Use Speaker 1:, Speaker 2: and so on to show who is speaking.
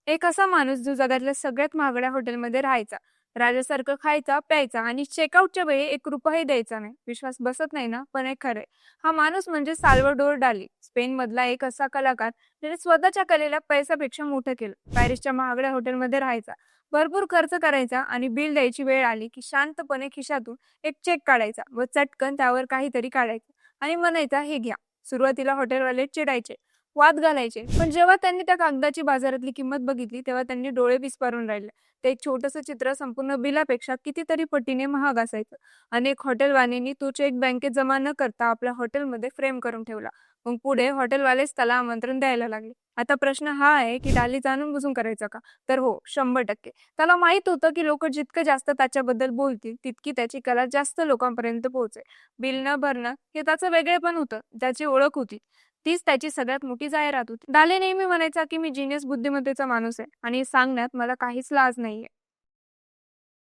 Speaker 1: एक असा माणूस जो जगातल्या सगळ्यात महागड्या हॉटेलमध्ये राहायचा, राजासारखं खायचा, प्यायचा आणि चेकआउटच्या वेळी एक रुपयाही द्यायचा नाही. विश्वास बसत नाही ना? पण हे खरंय. हा माणूस म्हणजे साल्वाडोर डाली, स्पेन मधला एक असा कलाकार ज्याने स्वतःच्या कलेला पैशापेक्षा मोठं केलं. पॅरिसच्या महागड्या हॉटेलमध्ये राहायचा, भरपूर खर्च करायचा आणि बिल द्यायची वेळ आली की शांतपणे खिशातून एक चेक काढायचा व चटकन त्यावर काहीतरी काढायचं आणि म्हणायचा, हे घ्या. सुरुवातीला हॉटेलवाले चिडायचे, वाद घालायचे. पण जेव्हा त्यांनी त्या कागदाची बाजारातली किंमत बघितली, तेव्हा त्यांनी डोळे विस्पारून राहिले. ते एक छोटंसं चित्र संपूर्ण बिलापेक्षा कितीतरी पटीने महाग असायचं. अनेक हॉटेलवाल्यांनी तो चेक बँकेत जमा न करता आपल्या हॉटेलमध्ये फ्रेम करून ठेवला. मग पुढे हॉटेलवालेच त्याला आमंत्रण द्यायला लागले. आता प्रश्न हा आहे की डाली जाणून बुजून करायचा का? तर हो, 100%. त्याला माहित होतं की लोक जितकं जास्त त्याच्याबद्दल बोलतील, तितकी त्याची कला जास्त लोकांपर्यंत पोहोचेल. बिल न भरणं हे त्याचं वेगळेपण होतं, त्याची ओळख होती. तीच त्याची सगळ्यात मोठी जाहिरात होती. डाले नेहमी म्हणायचा की मी जिनियस बुद्धिमत्तेचा माणूस आहे आणि हे सांगण्यात मला काहीच लाज नाहीये.